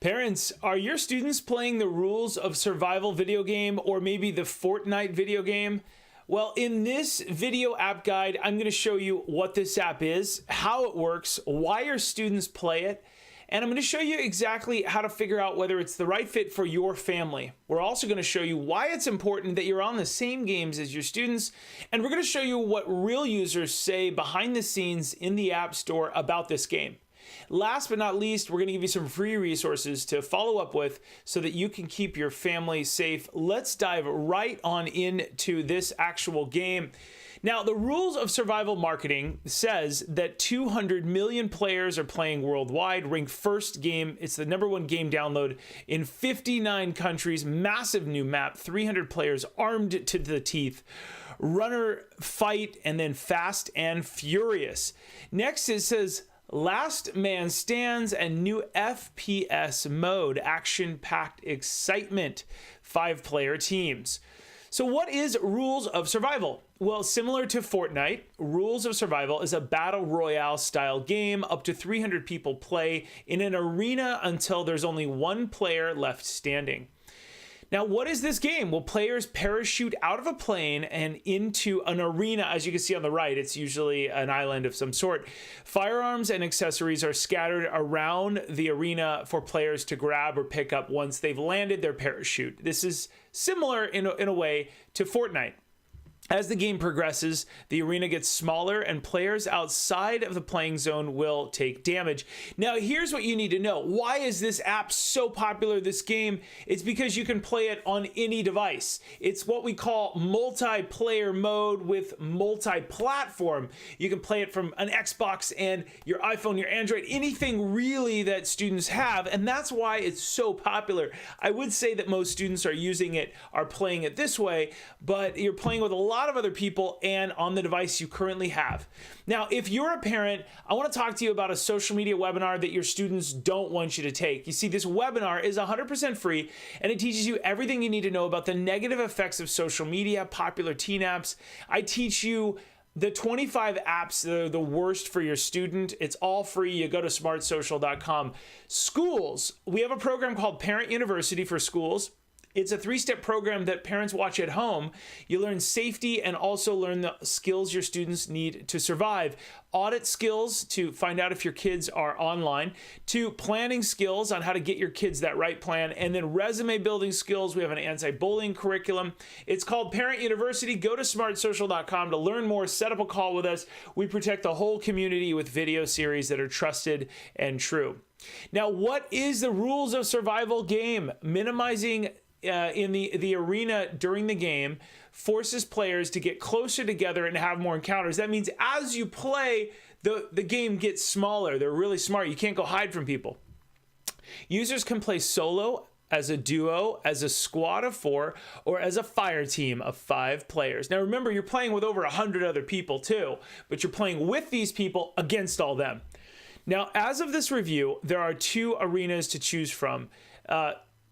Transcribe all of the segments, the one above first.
Parents, are your students playing the Rules of Survival video game or maybe the Fortnite video game? Well, in this video app guide, I'm going to show you what this app is, how it works, why your students play it, and I'm going to show you exactly how to figure out whether it's the right fit for your family. We're also going to show you why it's important that you're on the same games as your students, and we're going to show you what real users say behind the scenes in the App Store about this game. Last but not least, we're going to give you some free resources to follow up with so that you can keep your family safe. Let's dive right on into this actual game. Now, the Rules of Survival marketing says that 200 million players are playing worldwide, ranked first game. It's the #1 game download in 59 countries, massive new map, 300 players armed to the teeth, runner, fight, and then fast and furious. Next, it says Last Man Stands and new FPS mode, action-packed excitement, 5-player teams. So what is Rules of Survival? Well, similar to Fortnite, Rules of Survival is a battle royale style game. Up to 300 people play in an arena until there's only one player left standing. Now, what is this game? Well, players parachute out of a plane and into an arena. As you can see on the right, it's usually an island of some sort. Firearms and accessories are scattered around the arena for players to grab or pick up once they've landed their parachute. This is similar in a way to Fortnite. As the game progresses, the arena gets smaller and players outside of the playing zone will take damage. Now, here's what you need to know. Why is this app so popular, this game? It's because you can play it on any device. It's what we call multiplayer mode with multi-platform. You can play it from an Xbox and your iPhone, your Android, anything really that students have, and that's why it's so popular. I would say that most students are using it, are playing it this way, but you're playing with a lot of other people and on the device you currently have. Now, if you're a parent, I want to talk to you about a social media webinar that your students don't want you to take. You see, this webinar is 100% free and it teaches you everything you need to know about the negative effects of social media, popular teen apps. I teach you the 25 apps that are the worst for your student. It's all free. You go to smartsocial.com. Schools, we have a program called Parent University for schools. It's a 3-step program that parents watch at home. You learn safety and also learn the skills your students need to survive. Audit skills to find out if your kids are online, to planning skills on how to get your kids that right plan, and then resume building skills. We have an anti-bullying curriculum. It's called Parent University. Go to smartsocial.com to learn more. Set up a call with us. We protect the whole community with video series that are trusted and true. Now, what is the Rules of Survival game? Minimizing in the arena during the game forces players to get closer together and have more encounters. That means as you play, the game gets smaller. They're really smart. You can't go hide from people. Users can play solo, as a duo, as a squad of 4, or as a fire team of 5 players. Now remember, you're playing with over 100 other people too, but you're playing with these people against all them. Now, as of this review, there are 2 arenas to choose from.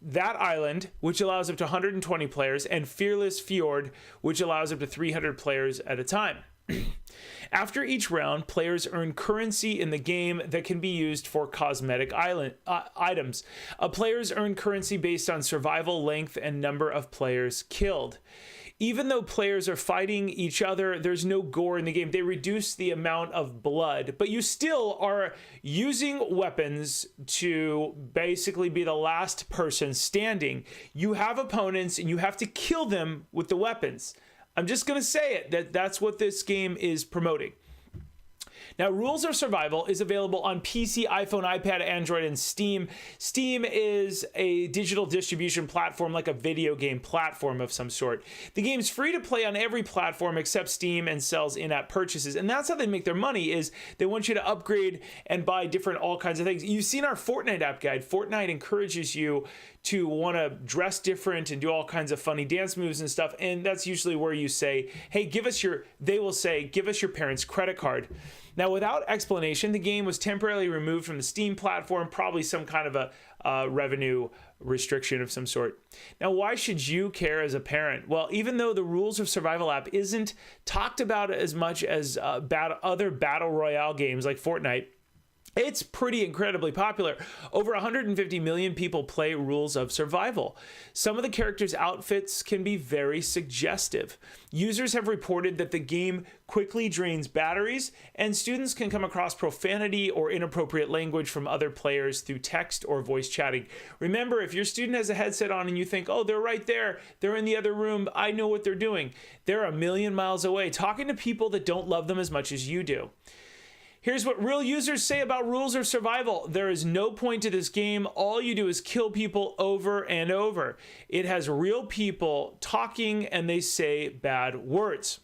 That Island, which allows up to 120 players, and Fearless Fiord, which allows up to 300 players at a time. After each round, players earn currency in the game that can be used for cosmetic items. Players earn currency based on survival length and number of players killed. Even though players are fighting each other, there's no gore in the game. They reduce the amount of blood, but you still are using weapons to basically be the last person standing. You have opponents and you have to kill them with the weapons. I'm just going to say it, that's what this game is promoting. Now, Rules of Survival is available on PC, iPhone, iPad, Android, and Steam. Steam is a digital distribution platform, like a video game platform of some sort. The game's free to play on every platform except Steam and sells in-app purchases. And that's how they make their money, is they want you to upgrade and buy all kinds of things. You've seen our Fortnite app guide. Fortnite encourages you to want to dress different and do all kinds of funny dance moves and stuff. And that's usually where you say, hey, they will say, give us your parents' credit card. Now, without explanation, the game was temporarily removed from the Steam platform, probably some kind of a revenue restriction of some sort. Now, why should you care as a parent? Well, even though the Rules of Survival app isn't talked about as much as other battle royale games like Fortnite, It's pretty incredibly popular. Over 150 million people play Rules of Survival. Some of the characters' outfits can be very suggestive. Users have reported that the game quickly drains batteries, and students can come across profanity or inappropriate language from other players through text or voice chatting. Remember, if your student has a headset on and you think, oh, they're right there, they're in the other room, I know what they're doing. They're a million miles away, talking to people that don't love them as much as you do. Here's what real users say about Rules of Survival. There is no point to this game. All you do is kill people over and over. It has real people talking and they say bad words.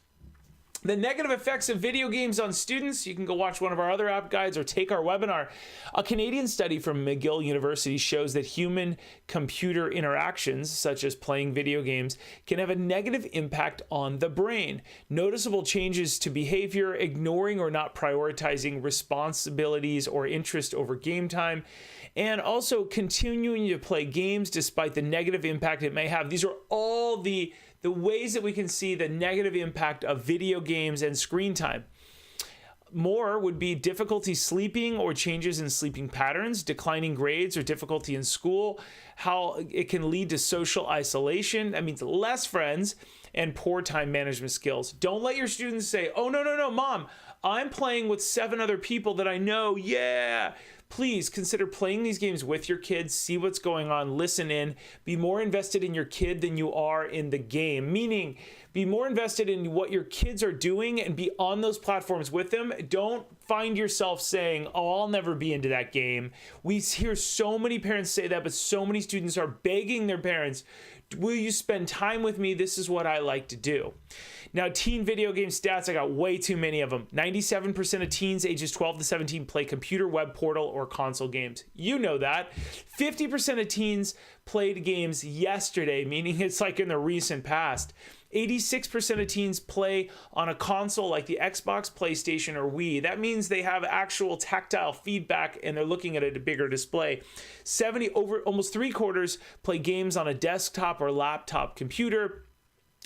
The negative effects of video games on students, you can go watch one of our other app guides or take our webinar. A Canadian study from McGill University shows that human-computer interactions, such as playing video games, can have a negative impact on the brain. Noticeable changes to behavior, ignoring or not prioritizing responsibilities or interest over game time, and also continuing to play games despite the negative impact it may have. These are all the ways that we can see the negative impact of video games and screen time. More would be difficulty sleeping or changes in sleeping patterns, declining grades or difficulty in school, how it can lead to social isolation. That means less friends and poor time management skills. Don't let your students say, oh, no, mom, I'm playing with 7 other people that I know. Yeah. Please consider playing these games with your kids, see what's going on, listen in, be more invested in your kid than you are in the game, meaning be more invested in what your kids are doing and be on those platforms with them. Don't find yourself saying, oh, I'll never be into that game. We hear so many parents say that, but so many students are begging their parents, will you spend time with me? This is what I like to do. Now, teen video game stats, I got way too many of them. 97% of teens ages 12 to 17 play computer, web portal, or console games. You know that. 50% of teens played games yesterday, meaning it's like in the recent past. 86% of teens play on a console like the Xbox, PlayStation, or Wii. That means they have actual tactile feedback and they're looking at a bigger display. Almost 3/4 play games on a desktop or laptop computer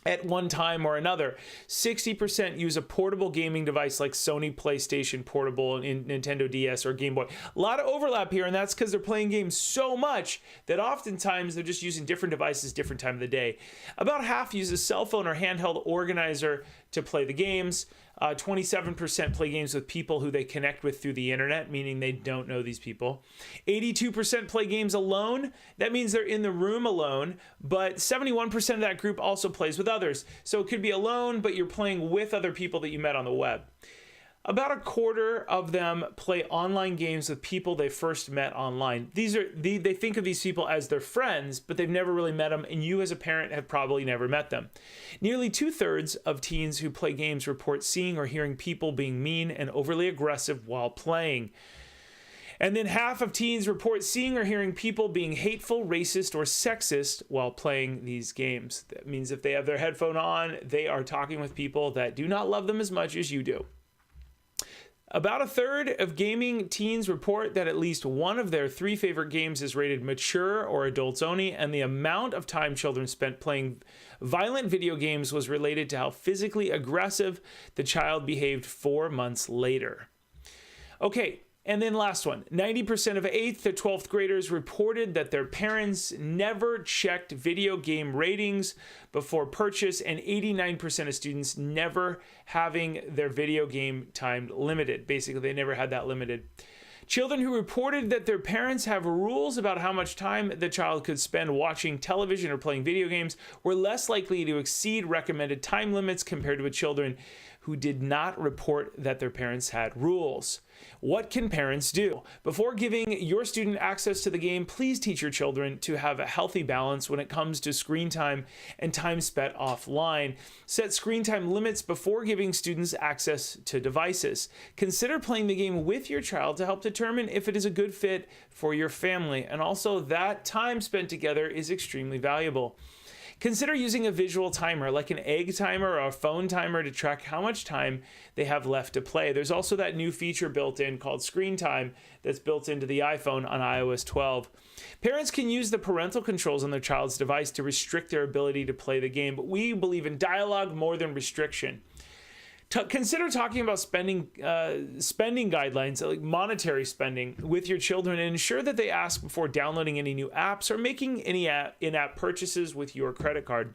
at one time or another. 60% use a portable gaming device like Sony PlayStation Portable, Nintendo DS, or Game Boy. A lot of overlap here, and that's because they're playing games so much that oftentimes they're just using different devices, different time of the day. About half use a cell phone or handheld organizer to play the games. 27% play games with people who they connect with through the internet, meaning they don't know these people. 82% play games alone. That means they're in the room alone, but 71% of that group also plays with others. So it could be alone, but you're playing with other people that you met on the web. About 1/4 of them play online games with people they first met online. They think of these people as their friends, but they've never really met them, and you as a parent have probably never met them. Nearly 2/3 of teens who play games report seeing or hearing people being mean and overly aggressive while playing. And then half of teens report seeing or hearing people being hateful, racist, or sexist while playing these games. That means if they have their headphone on, they are talking with people that do not love them as much as you do. About 1/3 of gaming teens report that at least one of their 3 favorite games is rated mature or adults only, and the amount of time children spent playing violent video games was related to how physically aggressive the child behaved 4 months later. Okay, and then last one. 90% of 8th to 12th graders reported that their parents never checked video game ratings before purchase, and 89% of students never having their video game time limited. Basically, they never had that limited. Children who reported that their parents have rules about how much time the child could spend watching television or playing video games were less likely to exceed recommended time limits compared with children who did not report that their parents had rules. What can parents do? Before giving your student access to the game, please teach your children to have a healthy balance when it comes to screen time and time spent offline. Set screen time limits before giving students access to devices. Consider playing the game with your child to help determine if it is a good fit for your family. And also, that time spent together is extremely valuable. Consider using a visual timer like an egg timer or a phone timer to track how much time they have left to play. There's also that new feature built in called Screen Time that's built into the iPhone on iOS 12. Parents can use the parental controls on their child's device to restrict their ability to play the game, but we believe in dialogue more than restriction. Consider talking about spending guidelines, like monetary spending, with your children, and ensure that they ask before downloading any new apps or making any in-app purchases with your credit card.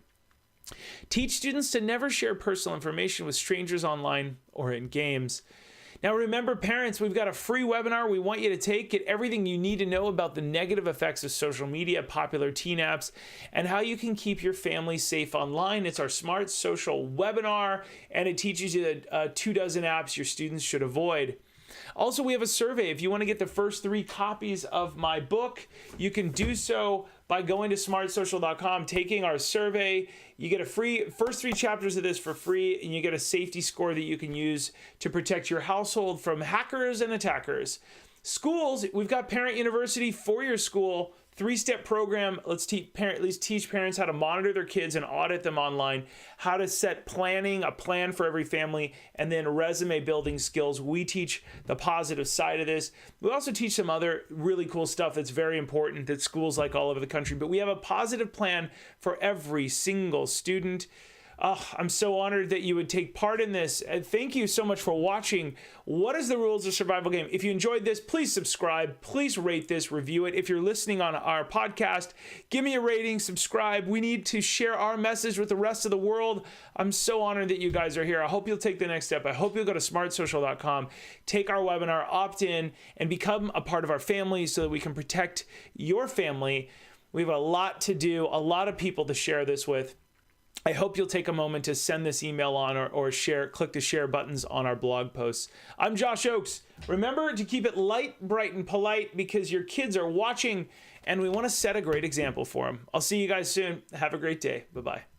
Teach students to never share personal information with strangers online or in games. Now remember, parents, we've got a free webinar we want you to take. Get everything you need to know about the negative effects of social media, popular teen apps, and how you can keep your family safe online. It's our Smart Social webinar, and it teaches you 24 apps your students should avoid. Also, we have a survey. If you want to get the first 3 copies of my book, you can do so by going to smartsocial.com, taking our survey. You get a free first 3 chapters of this for free, and you get a safety score that you can use to protect your household from hackers and attackers. Schools, we've got Parent University for your school, 3-step program. Let's teach parents how to monitor their kids and audit them online, how to set a plan for every family, and then resume building skills. We teach the positive side of this. We also teach some other really cool stuff that's very important that schools like all over the country, but we have a positive plan for every single student. Oh, I'm so honored that you would take part in this. And thank you so much for watching What is the Rules of Survival Game? If you enjoyed this, please subscribe. Please rate this, review it. If you're listening on our podcast, give me a rating, subscribe. We need to share our message with the rest of the world. I'm so honored that you guys are here. I hope you'll take the next step. I hope you'll go to smartsocial.com, take our webinar, opt in, and become a part of our family so that we can protect your family. We have a lot to do, a lot of people to share this with. I hope you'll take a moment to send this email on or click the share buttons on our blog posts. I'm Josh Oakes. Remember to keep it light, bright, and polite because your kids are watching and we want to set a great example for them. I'll see you guys soon. Have a great day. Bye-bye.